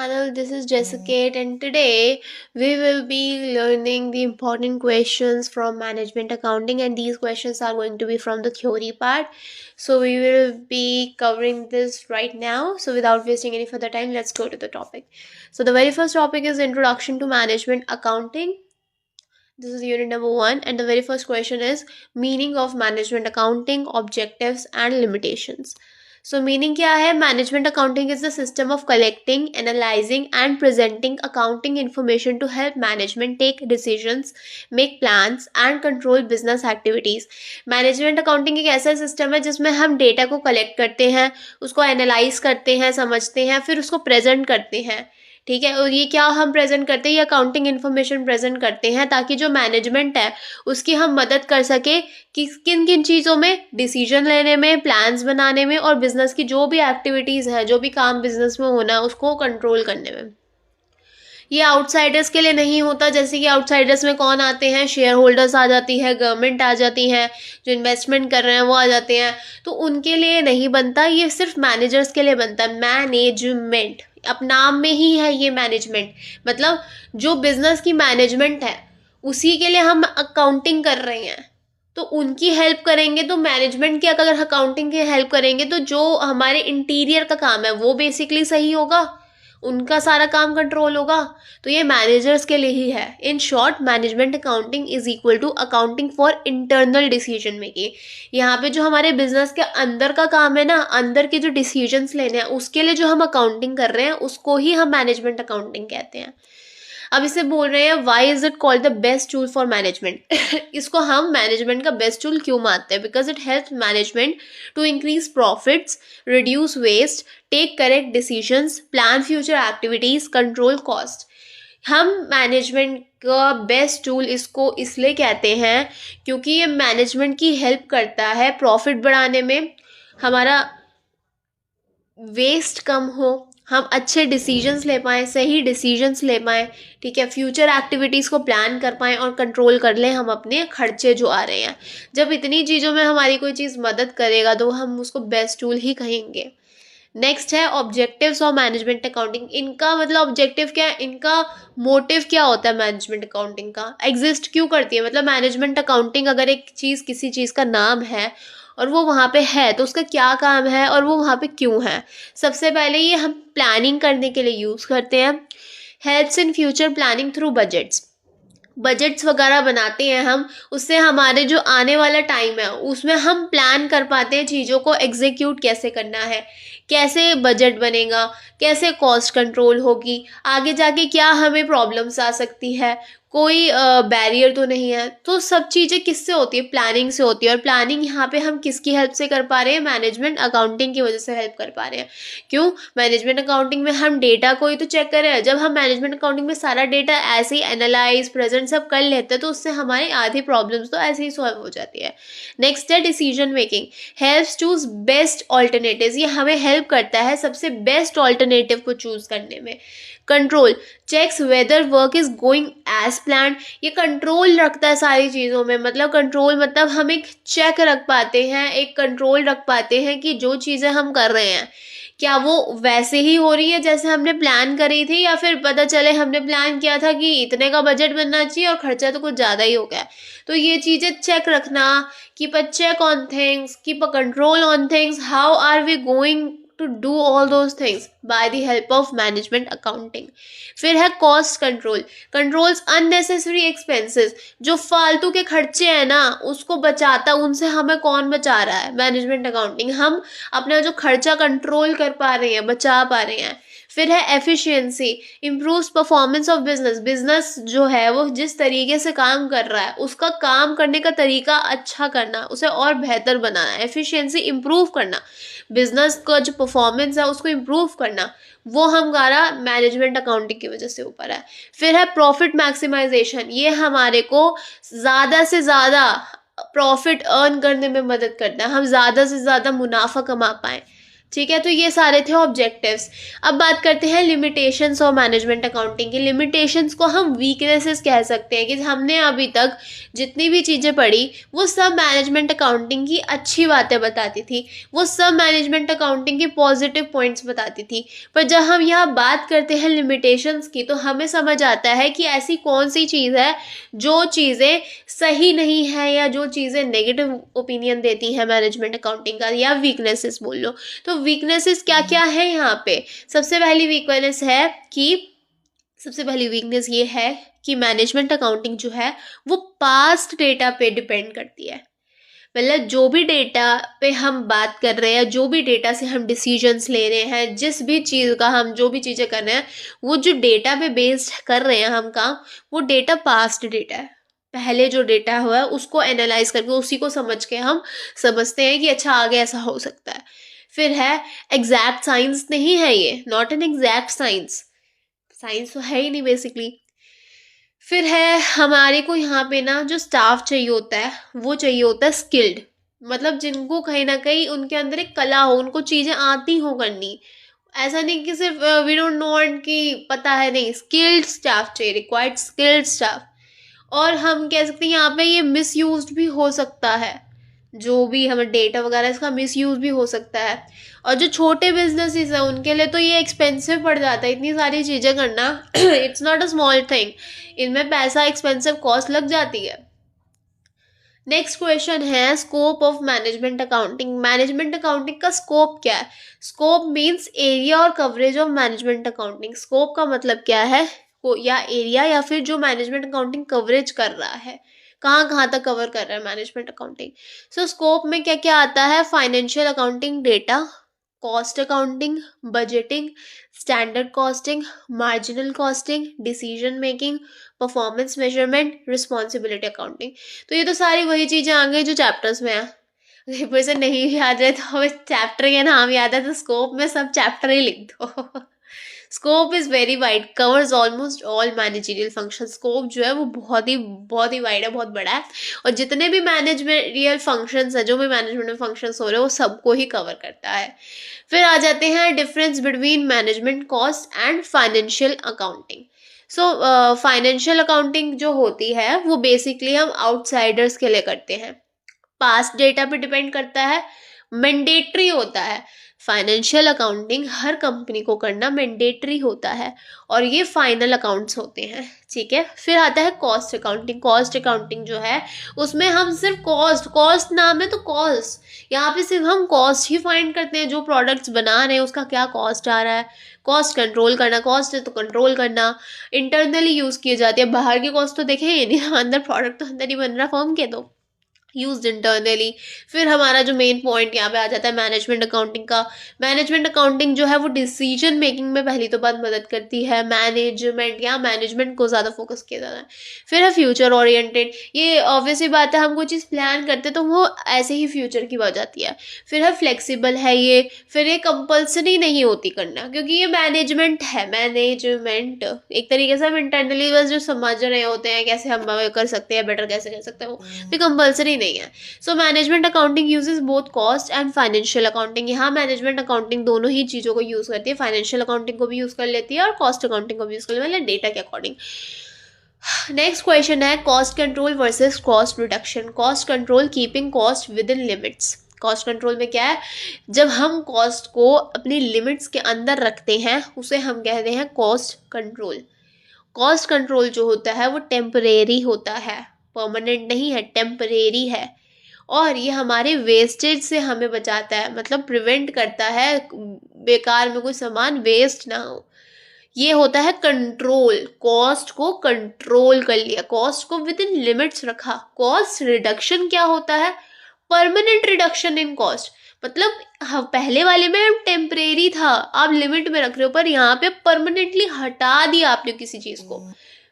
Channel. This is Jessica, and today we will be learning the important questions from management accounting, and these questions are going to be from the theory part. So, we will be covering this right now. So, without wasting any further time, let's go to the topic. So, the very first topic is Introduction to Management Accounting. This is unit number 1, and the very first question is Meaning of Management Accounting, Objectives, and Limitations. So, meaning क्या है? Management accounting is the system of collecting, analyzing, and presenting accounting information to help management take decisions, make plans, and control business activities. Management accounting एक ऐसा system है जिसमें हम data को collect करते हैं, उसको एनालाइज करते हैं, समझते हैं, फिर उसको प्रेजेंट करते हैं. ठीक है, और ये क्या हम प्रेजेंट करते हैं? ये अकाउंटिंग इन्फॉर्मेशन प्रेजेंट करते हैं ताकि जो मैनेजमेंट है उसकी हम मदद कर सके कि किन किन चीज़ों में डिसीजन लेने में, प्लान्स बनाने में, और बिजनेस की जो भी एक्टिविटीज़ हैं, जो भी काम बिजनेस में होना है उसको कंट्रोल करने में. ये आउटसाइडर्स के लिए नहीं होता. जैसे कि आउटसाइडर्स में कौन आते हैं? शेयर होल्डर्स आ जाती है, गवर्नमेंट आ जाती है, जो इन्वेस्टमेंट कर रहे हैं वो आ जाते हैं. तो उनके लिए नहीं बनता, ये सिर्फ मैनेजर्स के लिए बनता है. मैनेजमेंट अब नाम में ही है ये मैनेजमेंट, मतलब जो बिजनेस की मैनेजमेंट है उसी के लिए हम अकाउंटिंग कर रहे हैं. तो उनकी हेल्प करेंगे, तो मैनेजमेंट की अगर अकाउंटिंग की हेल्प करेंगे तो जो हमारे इंटीरियर का काम है वो बेसिकली सही होगा, उनका सारा काम कंट्रोल होगा. तो ये मैनेजर्स के लिए ही है. In short, management accounting is equal to accounting for internal decision making. यहाँ पे जो हमारे बिजनेस के अंदर का काम है ना, अंदर के जो डिसीजंस लेने हैं उसके लिए जो हम अकाउंटिंग कर रहे हैं उसको ही हम मैनेजमेंट अकाउंटिंग कहते हैं. अब इसे बोल रहे हैं why is it called the best tool for management. इसको हम मैनेजमेंट का बेस्ट टूल क्यों मानते हैं? Because it help management to increase profits, reduce waste, take correct decisions, plan future activities, control cost. हम मैनेजमेंट का बेस्ट टूल इसको इसलिए कहते हैं क्योंकि ये मैनेजमेंट की हेल्प करता है प्रॉफिट बढ़ाने में, हमारा वेस्ट कम हो, हम अच्छे डिसीजंस ले पाएँ, सही डिसीजंस ले पाएँ. ठीक है, फ्यूचर एक्टिविटीज़ को प्लान कर पाएँ और कंट्रोल कर लें हम अपने खर्चे जो आ रहे हैं. जब इतनी चीज़ों में हमारी कोई चीज़ मदद करेगा तो हम उसको बेस्ट टूल ही कहेंगे. नेक्स्ट है ऑब्जेक्टिव्स ऑफ मैनेजमेंट अकाउंटिंग. इनका मतलब ऑब्जेक्टिव क्या है, इनका मोटिव क्या होता है मैनेजमेंट अकाउंटिंग का, एग्जिस्ट क्यों करती है. मतलब मैनेजमेंट अकाउंटिंग अगर एक चीज़ किसी चीज़ का नाम है और वो वहाँ पे है तो उसका क्या काम है और वो वहाँ पे क्यों है. सबसे पहले ये हम प्लानिंग करने के लिए यूज़ करते हैं. Helps in future planning through budgets. Budgets वगैरह बनाते हैं हम, उससे हमारे जो आने वाला टाइम है उसमें हम प्लान कर पाते हैं चीज़ों को एग्जीक्यूट कैसे करना है, कैसे बजट बनेगा, कैसे कॉस्ट कंट्रोल होगी, आगे जाके क्या हमें प्रॉब्लम्स आ सकती है, कोई बैरियर तो नहीं है. तो सब चीज़ें किससे होती है? प्लानिंग से होती है. और प्लानिंग यहाँ पे हम किसकी हेल्प से कर पा रहे हैं? मैनेजमेंट अकाउंटिंग की वजह से हेल्प कर पा रहे हैं. क्यों? मैनेजमेंट अकाउंटिंग में हम डेटा को ही तो चेक कर रहे हैं. जब हम मैनेजमेंट अकाउंटिंग में सारा डेटा ऐसे ही एनालाइज प्रेजेंट सब कर लेते हैं तो उससे हमारी आधी प्रॉब्लम्स तो ऐसे ही सॉल्व हो जाती है. नेक्स्ट है decision making. Helps choose best alternatives. ये हमें हेल्प करता है सबसे बेस्ट ऑल्टरनेटिव को चूज करने में. Control checks whether work is going as plan. ये कंट्रोल रखता है सारी चीज़ों में. मतलब कंट्रोल मतलब हम एक चेक रख पाते हैं, एक कंट्रोल रख पाते हैं कि जो चीज़ें हम कर रहे हैं क्या वो वैसे ही हो रही है जैसे हमने प्लान करी थी, या फिर पता चले हमने प्लान किया था कि इतने का बजट बनना चाहिए और खर्चा तो कुछ ज़्यादा ही हो गया. तो ये चीज़ें चेक रखना, keep a check on things, keep a control on things, how are we going to do all those things by the help of management accounting. फिर है cost control. Controls unnecessary expenses. जो फालतू के खर्चे हैं ना उसको बचाता, उनसे हमें कौन बचा रहा है? Management accounting. हम अपना जो खर्चा कंट्रोल कर पा रहे हैं, बचा पा रहे हैं. फिर है efficiency. Improves performance of business. Business जो है वो जिस तरीके से काम कर रहा है उसका काम करने का तरीका अच्छा करना, उसे और बेहतर बनाना. एफिशिएंसी इम्प्रूव करना, बिजनेस का जो परफॉर्मेंस है उसको इम्प्रूव करना, वो हमारा मैनेजमेंट अकाउंटिंग की वजह से ऊपर है. फिर है प्रॉफिट मैक्सिमाइजेशन. ये हमारे को ज़्यादा से ज़्यादा प्रॉफिट अर्न करने में मदद करता है, हम ज़्यादा से ज़्यादा मुनाफा कमा पाएँ. ठीक है, तो ये सारे थे ऑब्जेक्टिव्स। अब बात करते हैं लिमिटेशंस और मैनेजमेंट अकाउंटिंग की। लिमिटेशंस को हम वीकनेसेस कह सकते हैं कि हमने अभी तक जितनी भी चीज़ें पढ़ी वो सब मैनेजमेंट अकाउंटिंग की अच्छी बातें बताती थी, वो सब मैनेजमेंट अकाउंटिंग के पॉजिटिव पॉइंट्स बताती थी। पर जब हम यहाँ बात करते हैं लिमिटेशंस की तो हमें समझ आता है कि ऐसी कौन सी चीज़ है जो चीज़ें सही नहीं है या जो चीज़ें नेगेटिव ओपिनियन देती हैं मैनेजमेंट अकाउंटिंग का, या वीकनेसेस बोल लो। तो वीकनेसेस क्या क्या है यहाँ पे? सबसे पहली वीकनेस है कि सबसे पहली वीकनेस ये है कि मैनेजमेंट अकाउंटिंग जो है वो पास्ट डेटा पे डिपेंड करती है। मतलब जो भी डेटा पे हम बात कर रहे हैं, जो भी डेटा से हम डिसीजंस ले रहे हैं, जिस भी चीज़ का हम जो भी चीज़ें कर रहे हैं, वो जो डेटा पे बेस्ड कर रहे हैं हम काम, वो डेटा पास्ट डेटा है। पहले जो डेटा हुआ है उसको एनालाइज करके उसी को समझ के हम समझते हैं कि अच्छा आगे ऐसा हो सकता है। फिर है एग्जैक्ट साइंस नहीं है ये, not an exact science, science तो है ही नहीं बेसिकली। फिर है हमारे को यहाँ पे ना जो स्टाफ चाहिए होता है वो चाहिए होता है स्किल्ड, मतलब जिनको कहीं ना कहीं उनके अंदर एक कला हो, उनको चीज़ें आती हो करनी। ऐसा नहीं कि सिर्फ वी डोंट नो कि पता है, नहीं, स्किल्ड स्टाफ चाहिए, रिक्वायर्ड स्किल्ड स्टाफ। और हम कह सकते हैं यहाँ पे ये मिसयूज्ड भी हो सकता है, जो भी हमें डेटा वगैरह इसका मिसयूज भी हो सकता है। और जो छोटे बिजनेसेस हैं उनके लिए तो ये एक्सपेंसिव पड़ जाता है, इतनी सारी चीज़ें करना it's not a small thing, इनमें पैसा एक्सपेंसिव कॉस्ट लग जाती है। नेक्स्ट क्वेश्चन है scope of management accounting. Management accounting का स्कोप क्या है? स्कोप मींस एरिया और coverage of management accounting. Scope का मतलब क्या है? या एरिया या फिर जो मैनेजमेंट अकाउंटिंग कवरेज कर रहा है, कहाँ कहाँ तक कवर कर रहा है मैनेजमेंट अकाउंटिंग। सो स्कोप में क्या क्या आता है? Financial accounting data, cost accounting, budgeting, standard costing, marginal costing, decision making, performance measurement, responsibility accounting. तो ये तो सारी वही चीज़ें आ गई जो चैप्टर्स में है। अगर कोई से नहीं याद है तो हमें चैप्टर के नाम याद है तो स्कोप में सब चैप्टर ही लिख दो। Scope is very wide, covers almost all managerial function. Scope जो है वो बहुत ही वाइड है, बहुत बड़ा है, और जितने भी मैनेजमेंटियल फंक्शंस है, जो भी मैनेजमेंट में फंक्शंस हो रहे हैं वो सबको ही कवर करता है। फिर आ जाते हैं difference between management cost and financial accounting. So financial accounting जो होती है वो बेसिकली हम आउटसाइडर्स के लिए करते हैं, पास्ट डेटा पे डिपेंड करता है, मैंडेटरी होता है। फाइनेंशियल अकाउंटिंग हर कंपनी को करना मैंडेटरी होता है और ये फाइनल अकाउंट्स होते हैं, ठीक है। फिर आता है कॉस्ट अकाउंटिंग। कॉस्ट अकाउंटिंग जो है उसमें हम सिर्फ कॉस्ट नाम है तो कॉस्ट, यहाँ पे सिर्फ हम कॉस्ट ही फाइंड करते हैं, जो प्रोडक्ट्स बना रहे हैं उसका क्या कॉस्ट आ रहा है, कॉस्ट कंट्रोल करना, कॉस्ट है तो कंट्रोल करना। इंटरनली यूज़ किए जाते हैं, बाहर की कॉस्ट तो देखें ही नहीं, अंदर प्रोडक्ट तो अंदर ही बन रहा फर्म के, तो यूज्ड इंटरनली। फिर हमारा जो मेन पॉइंट यहाँ पे आ जाता है मैनेजमेंट अकाउंटिंग का। मैनेजमेंट अकाउंटिंग जो है वो डिसीजन मेकिंग में पहली तो बात मदद करती है, मैनेजमेंट या मैनेजमेंट को ज़्यादा फोकस किया जाता है। फिर है फ्यूचर ओरिएंटेड, ये ऑब्वियसली बात है, हम कोई चीज़ प्लान करते तो वो ऐसे ही फ्यूचर की बन जाती है। फिर है फ्लेक्सिबल है ये, फिर ये कंपल्सरी नहीं होती करना, क्योंकि ये मैनेजमेंट है, मैनेजमेंट एक तरीके से हम इंटरनली बस जो समझ रहे होते हैं कैसे हम कर सकते हैं, बेटर कैसे कर सकते हैं, वो भी कंपल्सरी नहीं है। So management accounting uses both cost and financial accounting. यहाँ मैनेजमेंट अकाउंटिंग दोनों ही चीज़ों को यूज़ करती है, फाइनेंशियल अकाउंटिंग को भी यूज़ कर लेती है और कॉस्ट अकाउंटिंग को भी यूज़ कर लेती है, मतलब डेटा के अकॉर्डिंग। नेक्स्ट क्वेश्चन है cost control versus cost reduction. Cost control keeping cost with in limits. Cost control में क्या है, जब हम कॉस्ट को अपनी लिमिट्स के अंदर रखते हैं उसे हम कहते हैं कॉस्ट कंट्रोल। कॉस्ट कंट्रोल जो होता है वो टेम्परेरी होता है, परमानेंट नहीं है, टेम्परेरी है, और ये हमारे वेस्टेज से हमें बचाता है, मतलब प्रिवेंट करता है बेकार में कोई सामान वेस्ट ना हो। ये होता है कंट्रोल, कॉस्ट को कंट्रोल कर लिया, कॉस्ट को विद इन लिमिट्स रखा। कॉस्ट रिडक्शन क्या होता है, परमानेंट रिडक्शन इन कॉस्ट, मतलब हाँ पहले वाले में टेम्परेरी था, आप लिमिट में रख रहे हो, पर यहाँ पे परमानेंटली हटा दिया आपने किसी चीज़ को,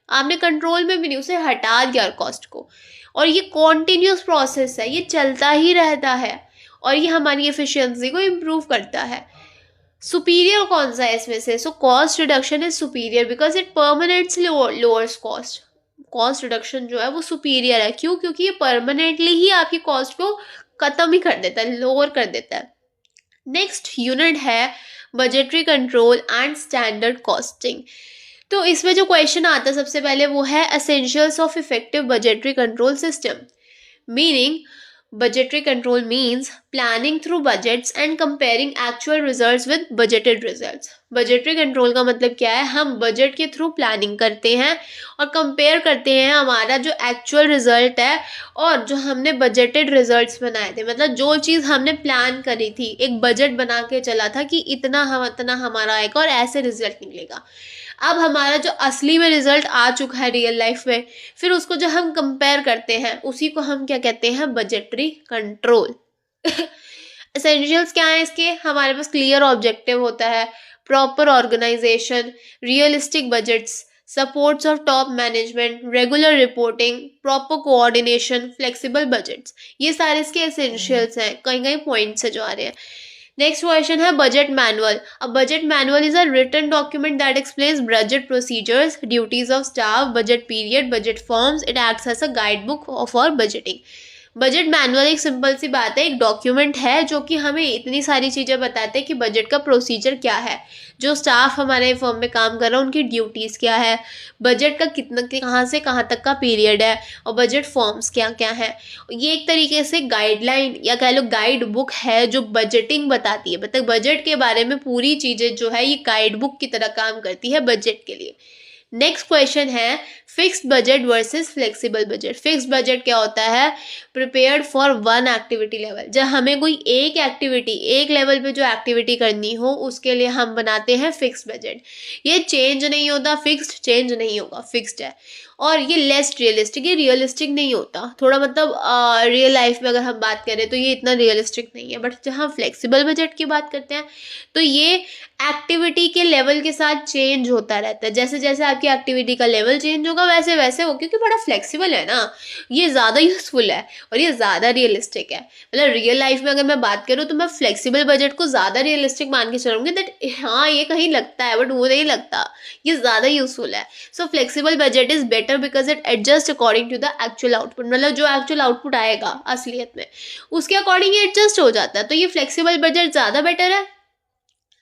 आपने कंट्रोल में भी नहीं, उसे हटा दिया कॉस्ट को। और ये कॉन्टिन्यूस प्रोसेस है, ये चलता ही रहता है और ये हमारी एफिशिएंसी को इम्प्रूव करता है। सुपीरियर कौन सा है इसमें से? So cost reduction is superior because it permanently lowers cost. Cost reduction जो है वो सुपीरियर है, क्यों? क्योंकि ये परमानेंटली ही आपकी कॉस्ट को ख़त्म ही कर देता है, लोअर कर देता है। नेक्स्ट यूनिट है budgetary control and standard costing. तो इसमें जो क्वेश्चन आता है सबसे पहले वो है essentials of effective budgetary control system. Meaning budgetary control means planning through budgets and comparing actual results with budgeted results। budgetary control का मतलब क्या है, हम बजट के थ्रू प्लानिंग करते हैं और कंपेयर करते हैं हमारा जो एक्चुअल रिजल्ट है और जो हमने बजटेड रिजल्ट्स बनाए थे। मतलब जो चीज़ हमने प्लान करी थी, एक बजट बना के चला था कि इतना हमारा आएगा और ऐसे रिजल्ट निकलेगा। अब हमारा जो असली में रिजल्ट आ चुका है रियल लाइफ में, फिर उसको जो हम कंपेयर करते हैं उसी को हम क्या कहते हैं, बजटरी कंट्रोल। एसेंशियल्स क्या है इसके, हमारे पास क्लियर ऑब्जेक्टिव होता है, proper organisation, realistic budgets, supports of top management, regular reporting, proper coordination, flexible budgets, ये सारे इसके एसेंशियल्स हैं। कहीं कहीं पॉइंट्स है जो आ रहे हैं। नेक्स्ट क्वेश्चन है budget manual. A budget manual is a written document that explains budget procedures, duties of staff, budget period, budget forms. It acts as a guide book for budgeting. Budget manual एक simple सी बात है, एक document है जो कि हमें इतनी सारी चीज़ें बताते हैं कि बजट का प्रोसीजर क्या है, जो स्टाफ हमारे फर्म में काम कर रहा है उनकी ड्यूटीज़ क्या है, बजट का कितना कहाँ से कहाँ तक का पीरियड है और बजट फॉर्म्स क्या क्या है। ये एक तरीके से गाइडलाइन या कह लो गाइड बुक है जो बजटिंग बताती है। मतलब बजट के बारे में पूरी चीज़ें जो है ये गाइड बुक की तरह काम करती है बजट के लिए। नेक्स्ट क्वेश्चन है fixed budget versus flexible budget. Fixed budget क्या होता है, prepared for one activity level. जब हमें कोई एक एक्टिविटी, एक लेवल पे जो एक्टिविटी करनी हो उसके लिए हम बनाते हैं फिक्स्ड बजट। ये चेंज नहीं होता, फिक्स्ड चेंज नहीं होगा, फिक्स्ड है। और ये लेस रियलिस्टिक, ये रियलिस्टिक नहीं होता थोड़ा, मतलब रियल लाइफ में अगर हम बात करें तो ये इतना रियलिस्टिक नहीं है। बट जब हम फ्लेक्सिबल बजट की बात करते हैं तो ये एक्टिविटी के लेवल के साथ चेंज होता रहता है। जैसे जैसे आपकी एक्टिविटी का लेवल चेंज होगा वैसे वैसे हो, क्योंकि बड़ा फ्लेक्सिबल है ना, ये ज़्यादा यूजफुल है और ये ज़्यादा रियलिस्टिक है। मतलब रियल लाइफ में अगर मैं बात करूँ तो मैं फ्लेक्सिबल बजट को ज़्यादा रियलिस्टिक मान के चलूँगी, दैट हाँ ये कहीं लगता है बट वो नहीं लगता, ये ज़्यादा यूजफुल है। So flexible budget is better because it adjust according to the actual output. मतलब जो एक्चुअल आउटपुट आएगा असलियत में उसके अकॉर्डिंग ये एडजस्ट हो जाता है, तो ये फ्लेक्सिबल बजट ज़्यादा बेटर है।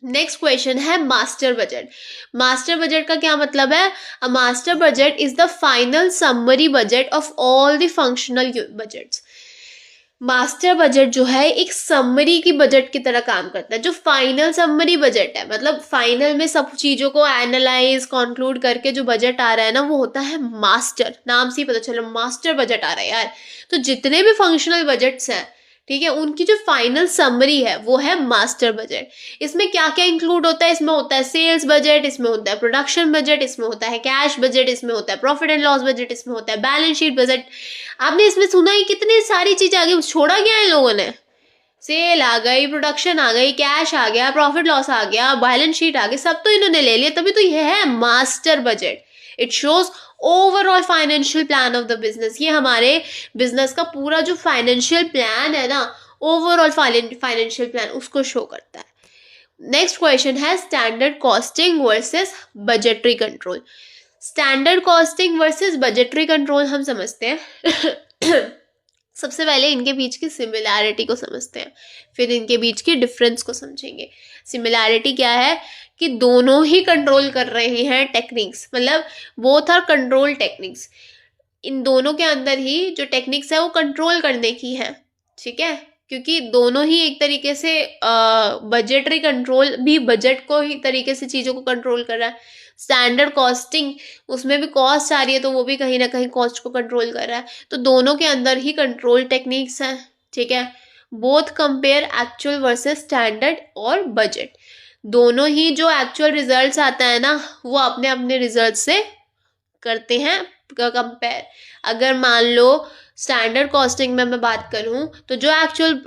नेक्स्ट क्वेश्चन है मास्टर बजट। मास्टर बजट का क्या मतलब है, a master budget is the final summary budget of all the functional budgets. Master budget जो है एक समरी की बजट की तरह काम करता है। जो फाइनल समरी बजट है, मतलब फाइनल में सब चीज़ों को एनालाइज कंक्लूड करके जो बजट आ रहा है ना, वो होता है मास्टर। नाम से ही पता चलो मास्टर बजट आ रहा है यार। तो जितने भी फंक्शनल बजट्स हैं, ठीक है, उनकी जो फाइनल समरी है वो है मास्टर बजट। इसमें क्या क्या इंक्लूड होता है, इसमें होता है सेल्स बजट, इसमें होता है प्रोडक्शन बजट, इसमें होता है कैश बजट, इसमें होता है प्रॉफिट एंड लॉस बजट, इसमें होता है बैलेंस शीट बजट। आपने इसमें सुना ही कितनी सारी चीजें आगे छोड़ा गया है लोगों ने। सेल आ गई, प्रोडक्शन आ गई, कैश आ गया, प्रॉफिट लॉस आ गया, बैलेंस शीट आ गई, सब तो इन्होंने ले लिया, तभी तो यह है master budget. It shows overall financial plan of the business. ये हमारे बिजनेस का पूरा जो फाइनेंशियल प्लान है ना, ओवरऑल फाइनेंशियल प्लान उसको शो करता है। नेक्स्ट क्वेश्चन है standard costing versus budgetary control. Standard costing versus budgetary control हम समझते हैं। सबसे पहले इनके बीच की सिमिलैरिटी को समझते हैं, फिर इनके बीच की डिफरेंस को समझेंगे। सिमिलैरिटी क्या है कि दोनों ही कंट्रोल कर रहे हैं टेक्निक्स, मतलब बोथ आर कंट्रोल टेक्निक्स। इन दोनों के अंदर ही जो टेक्निक्स है वो कंट्रोल करने की है, ठीक है, क्योंकि दोनों ही एक तरीके से बजटरी कंट्रोल भी बजट को ही तरीके से चीज़ों को कंट्रोल कर रहा है। स्टैंडर्ड कॉस्टिंग, उसमें भी कॉस्ट आ रही है तो वो भी कहीं ना कहीं कॉस्ट को कंट्रोल कर रहा है। तो दोनों के अंदर ही कंट्रोल टेक्निक्स हैं, ठीक है। Both compare actual versus standard और बजट। दोनों ही जो एक्चुअल रिजल्ट्स आता है ना, वो अपने अपने रिजल्ट से करते हैं कंपेयर। अगर मान लो स्टैंडर्ड कॉस्टिंग में मैं बात करूं तो जो एक्चुअल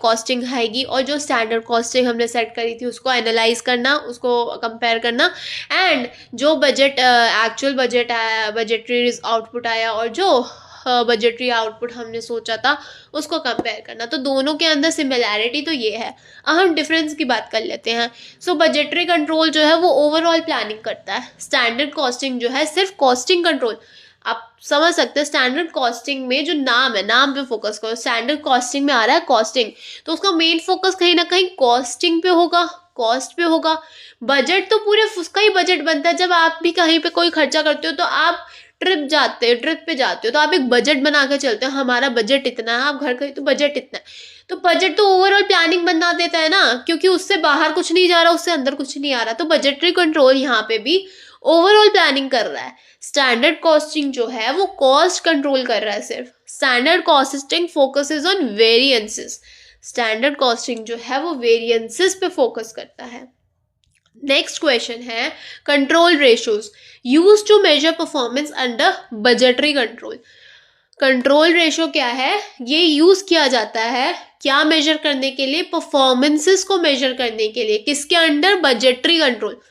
कॉस्टिंग आएगी और जो स्टैंडर्ड कॉस्टिंग हमने सेट करी थी उसको एनालाइज करना, उसको कंपेयर करना, एंड जो बजट एक्चुअल बजट आया, बजटरी आउटपुट आया और जो बजटरी आउटपुट हमने सोचा था उसको कंपेयर करना। तो दोनों के अंदर सिमिलैरिटी तो ये है। अब हम डिफरेंस की बात कर लेते हैं। सो बजटरी कंट्रोल जो है वो ओवरऑल प्लानिंग करता है, स्टैंडर्ड कॉस्टिंग जो है सिर्फ कॉस्टिंग कंट्रोल। आप समझ सकते हैं स्टैंडर्ड कॉस्टिंग में जो नाम है, नाम पे फोकस करो। स्टैंडर्ड कॉस्टिंग में आ रहा है कॉस्टिंग, तो उसका मेन फोकस कहीं ना कहीं कॉस्टिंग पे होगा, कॉस्ट पे होगा। बजट तो पूरे उसका ही बजट बनता है। जब आप भी कहीं पे कोई खर्चा करते हो तो आप ट्रिप पे जाते हो तो आप एक बजट बना के चलते हो, हमारा बजट इतना है। आप घर खरीदो तो बजट इतना है, तो बजट तो ओवरऑल प्लानिंग बना देता है ना, क्योंकि उससे बाहर कुछ नहीं जा रहा, उससे अंदर कुछ नहीं आ रहा। तो बजटरी कंट्रोल यहाँ पे भी ओवरऑल प्लानिंग कर रहा है। स्टैंडर्ड कॉस्टिंग जो है वो कॉस्ट कंट्रोल कर रहा है सिर्फ। Standard costing focuses on variances. Standard costing जो है वो वेरिएंसेस पे फोकस करता है। नेक्स्ट क्वेश्चन है control ratios use to measure performance under budgetary control. Control ratio क्या है? ये यूज किया जाता है क्या मेजर करने के लिए? परफॉर्मेंसेस को मेजर करने के लिए। किसके under? Budgetary control.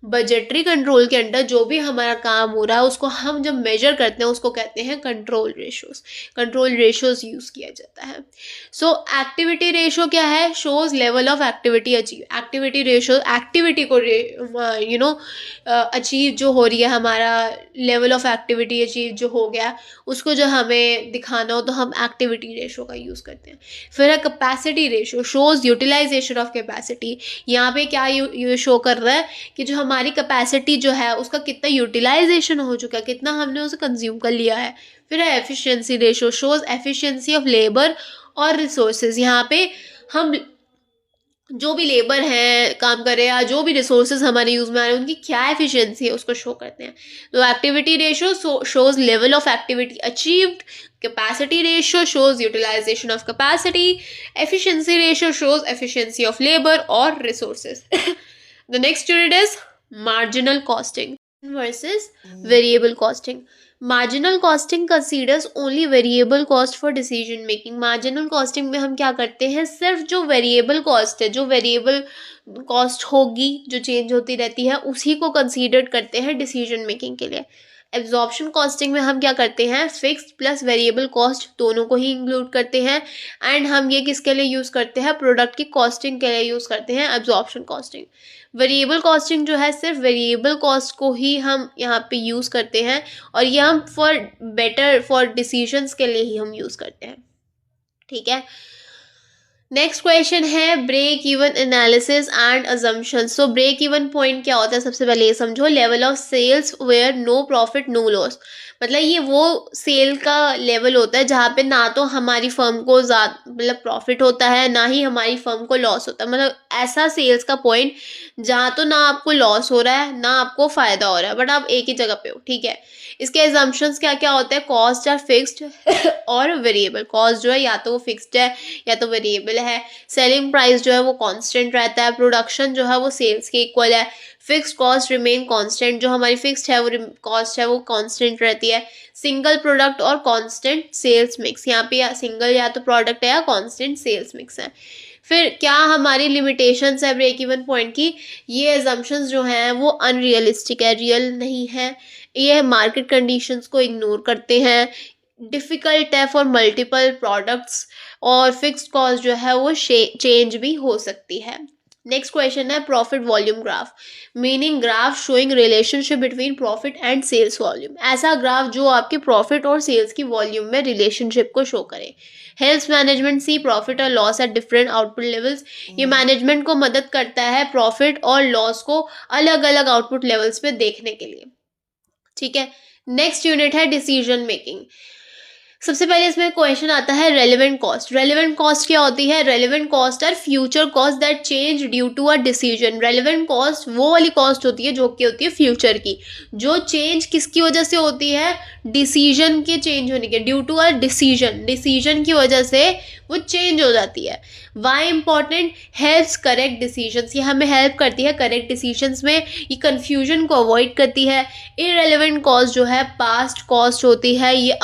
Budgetary control के अंडर जो भी हमारा काम हो रहा है उसको हम जब मेजर करते हैं उसको कहते हैं control ratios. Control ratios use किया जाता है। सो एक्टिविटी रेशियो क्या है? Shows level of activity achieve. Activity ratio activity को अचीव जो हो रही है, हमारा लेवल ऑफ एक्टिविटी अचीव जो हो गया उसको जो हमें दिखाना हो तो हम एक्टिविटी रेशियो का यूज करते हैं। फिर है capacity ratio, shows utilisation of capacity. यहाँ पे क्या ये शो कर रहा है कि जो हमारी कैपेसिटी जो है उसका कितना यूटिलाइजेशन हो चुका है, कितना हमने उसे कंज्यूम कर लिया है। फिर है efficiency ratio, shows efficiency of labour और रिसोर्सेज। यहाँ पे हम जो भी लेबर है काम कर रहे हैं या जो भी रिसोर्सेज हमारे यूज में आ रहे हैं उनकी क्या एफिशिएंसी है उसको शो करते हैं। तो activity ratio shows level of activity achieved, capacity ratio shows utilisation of capacity, efficiency ratio shows efficiency of labour और resources. The next unit is marginal costing versus variable costing. Marginal costing considers only variable cost for decision making. Marginal costing में हम क्या करते हैं? सिर्फ जो variable cost है, जो variable cost होगी, जो change होती रहती है, उसी को consider करते हैं decision making के लिए। एब्जॉर्प्शन कॉस्टिंग में हम क्या करते हैं? फिक्स्ड प्लस वेरिएबल कॉस्ट दोनों को ही इंक्लूड करते हैं। एंड हम ये किसके लिए यूज़ करते हैं? प्रोडक्ट की कॉस्टिंग के लिए यूज़ करते हैं एब्जॉर्प्शन कॉस्टिंग। वेरिएबल कॉस्टिंग जो है सिर्फ वेरिएबल कॉस्ट को ही हम यहाँ पे यूज़ करते हैं और ये हम फॉर डिसीजंस के लिए ही हम यूज़ करते हैं। ठीक है, नेक्स्ट क्वेश्चन है break even analysis and assumption. So break even point क्या होता है? सबसे पहले ये समझो, level of sales where no profit no loss. मतलब ये वो सेल का लेवल होता है जहाँ पे ना तो हमारी फर्म को मतलब प्रॉफिट होता है ना ही हमारी फर्म को लॉस होता है। मतलब ऐसा सेल्स का पॉइंट जहाँ तो ना आपको लॉस हो रहा है ना आपको फायदा हो रहा है, बट आप एक ही जगह पे हो। ठीक है, इसके एजम्पशंस क्या क्या होते हैं? कॉस्ट आर फिक्स्ड और वेरिएबल। कॉस्ट जो है या तो वो फिक्स्ड है या तो वेरिएबल है। सेलिंग प्राइस जो है वो कांस्टेंट रहता है। प्रोडक्शन जो है वो सेल्स के इक्वल है। फिक्स्ड कॉस्ट रिमेन कांस्टेंट, जो हमारी फिक्स्ड है वो कॉस्ट है वो कांस्टेंट रहती है। सिंगल प्रोडक्ट और कांस्टेंट सेल्स मिक्स। यहाँ पे सिंगल या तो प्रोडक्ट है या कांस्टेंट सेल्स मिक्स है। फिर क्या हमारी लिमिटेशंस है ब्रेक इवन पॉइंट की? ये एजम्पशंस जो हैं वो अनरियलिस्टिक है, रियल नहीं है। ये मार्केट कंडीशंस को इग्नोर करते हैं। डिफ़िकल्ट है फॉर मल्टीपल प्रोडक्ट्स और फिक्स्ड कॉस्ट जो है वो चेंज भी हो सकती है। नेक्स्ट क्वेश्चन है profit volume graph, meaning graph showing relationship between profit and sales volume. ऐसा ग्राफ जो आपके प्रॉफिट और सेल्स की वॉल्यूम में रिलेशनशिप को शो करे। हेल्प्स मैनेजमेंट सी प्रॉफिट और loss at different output levels. ये मैनेजमेंट को मदद करता है प्रॉफिट और लॉस को अलग अलग आउटपुट लेवल्स पे देखने के लिए। ठीक है, नेक्स्ट यूनिट है डिसीजन मेकिंग। सबसे पहले इसमें क्वेश्चन आता है रेलेवेंट कॉस्ट। रेलेवेंट कॉस्ट क्या होती है? Relevant cost are future cost that change due to a decision. Relevant cost वो वाली कॉस्ट होती है जो कि होती है फ्यूचर की, जो चेंज किसकी वजह से होती है? डिसीजन के चेंज होने के, due to a decision, decision की वजह से वो चेंज हो जाती है। Why important? Helps correct decisions. ये हमें हेल्प करती है करेक्ट डिसीजंस में, ये कन्फ्यूजन को अवॉइड करती है। इररेलेवेंट कॉस्ट जो है पास्ट कॉस्ट होती है, ये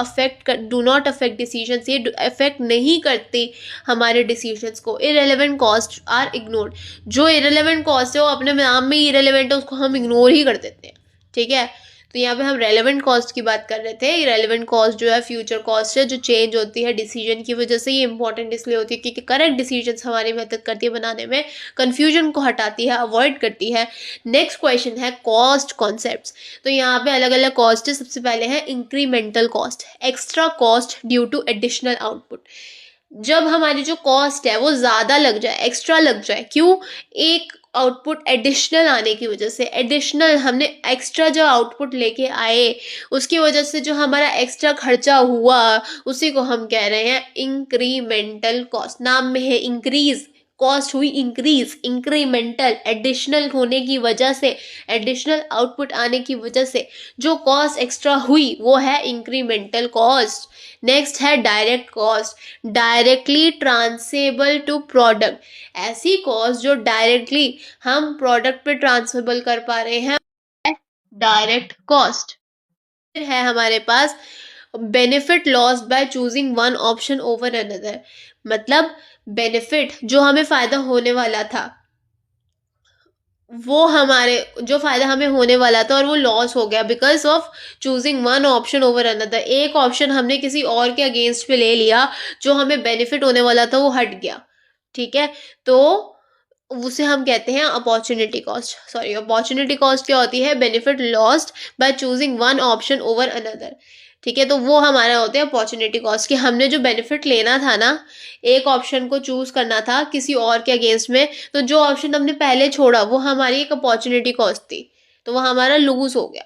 डू नॉट अफेक्ट डिसीजंस, ये अफेक्ट नहीं करती हमारे डिसीजंस को। Irrelevant cost are ignored. जो इररेलेवेंट कॉस्ट है वो अपने नाम में इररेलेवेंट है, उसको हम इग्नोर ही कर देते हैं। ठीक है, तो यहाँ पे हम रेलेवेंट कॉस्ट की बात कर रहे थे। रेलेवेंट कॉस्ट जो है फ्यूचर कॉस्ट है, जो चेंज होती है डिसीजन की वजह से। ये इंपॉर्टेंट इसलिए होती है क्योंकि करेक्ट डिसीजन हमारी मदद करती है बनाने में, कन्फ्यूजन को हटाती है, अवॉइड करती है। नेक्स्ट क्वेश्चन है कॉस्ट कॉन्सेप्ट्स। तो यहाँ पे अलग अलग कॉस्ट है। सबसे पहले है incremental cost, extra cost due to additional output. जब हमारी जो कॉस्ट है वो ज़्यादा लग जाए, एक्स्ट्रा लग जाए, क्यों? एक आउटपुट एडिशनल आने की वजह से। एडिशनल हमने एक्स्ट्रा जो आउटपुट लेके आए उसकी वजह से जो हमारा एक्स्ट्रा खर्चा हुआ उसी को हम कह रहे हैं इंक्रीमेंटल कॉस्ट। नाम में है इंक्रीज, कॉस्ट हुई इंक्रीज। इंक्रीमेंटल एडिशनल होने की वजह से, एडिशनल आउटपुट आने की वजह से जो कॉस्ट एक्स्ट्रा हुई वो है इंक्रीमेंटल कॉस्ट। नेक्स्ट है direct cost, directly transferable to product. ऐसी कॉस्ट जो डायरेक्टली हम प्रोडक्ट पे ट्रांसफरेबल कर पा रहे हैं, डायरेक्ट कॉस्ट। फिर है हमारे पास benefit lost by choosing one option over another. मतलब बेनिफिट जो हमें फायदा होने वाला था, वो हमारे जो फायदा हमें होने वाला था और वो लॉस हो गया because of choosing one option over another. एक ऑप्शन हमने किसी और के अगेंस्ट पे ले लिया, जो हमें बेनिफिट होने वाला था वो हट गया। ठीक है, तो उसे हम कहते हैं opportunity cost. Sorry, opportunity cost क्या होती है? Benefit lost by choosing one option over another. ठीक है, तो वो हमारा होता है अपॉर्चुनिटी कॉस्ट, कि हमने जो बेनिफिट लेना था ना, एक ऑप्शन को चूज करना था किसी और के अगेंस्ट में, तो जो ऑप्शन हमने पहले छोड़ा वो हमारी एक अपॉर्चुनिटी कॉस्ट थी, तो वो हमारा लूज हो गया।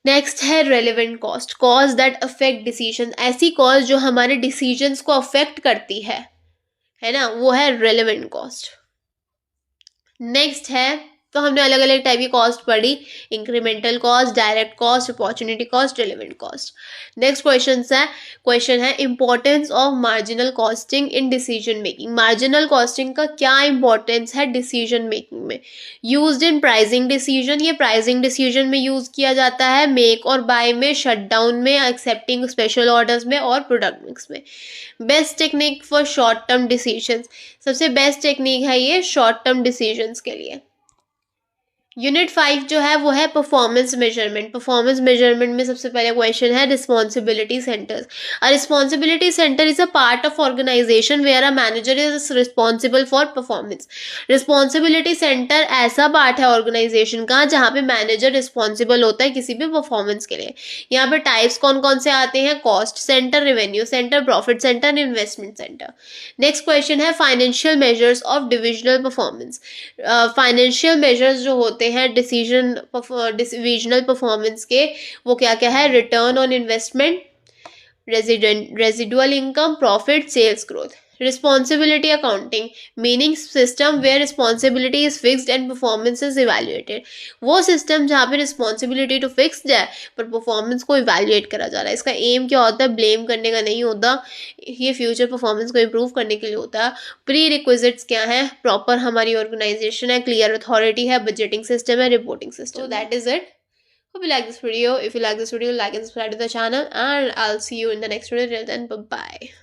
नेक्स्ट है relevant cost, cost that affect decision. ऐसी कॉस्ट जो हमारे डिसीजंस को अफेक्ट करती है ना, वो है रेलेवेंट कॉस्ट। नेक्स्ट है, तो हमने अलग अलग टाइप की कॉस्ट पढ़ी, incremental cost, direct cost, opportunity cost, relevant cost. Next question है importance of marginal costing in decision making. Marginal costing का क्या इंपॉर्टेंस है डिसीजन मेकिंग में? यूज्ड इन प्राइसिंग डिसीजन, ये प्राइसिंग डिसीजन में यूज किया जाता है, मेक और बाय में, शट डाउन में, एक्सेप्टिंग स्पेशल ऑर्डर्स में और प्रोडक्ट मिक्स में। Best technique for short term decisions, सबसे बेस्ट टेक्निक है ये शॉर्ट टर्म डिसीजंस के लिए। यूनिट 5 जो है वो है परफॉर्मेंस मेजरमेंट। परफॉर्मेंस मेजरमेंट में सबसे पहले क्वेश्चन है responsibility centres. A responsibility centre is a part of organisation where a manager is responsible for performance. Responsibility centre ऐसा पार्ट है ऑर्गेनाइजेशन का जहाँ पे मैनेजर रिस्पॉन्सिबल होता है किसी भी परफॉर्मेंस के लिए। यहाँ पे टाइप्स कौन कौन से आते हैं? Cost centre, revenue centre, profit centre, investment centre. Next question है financial measures of divisional performance. Financial measures जो होते हैं डिविजनल परफॉर्मेंस के, वो क्या क्या है? Return on investment, residual income, profit, sales growth. Responsibility accounting, meaning system where responsibility is fixed and performance is evaluated. वो सिस्टम जहाँ पे रिस्पॉन्सिबिलिटी तो फिक्स्ड है पर परफॉर्मेंस को इवैल्यूएट करा जा रहा है। इसका एम क्या होता है? ब्लेम करने का नहीं होता, ये फ्यूचर परफॉर्मेंस को इम्प्रूव करने के लिए होता है। प्री रिक्विजिट्स क्या है? प्रॉपर हमारी ऑर्गेनाइजेशन है, क्लियर अथॉरिटी है, बजटिंग सिस्टम है, reporting system. So that is it. Hope you like this video. If you like this video, like and subscribe to the channel, and I'll see you in the next video. Till then, bye bye.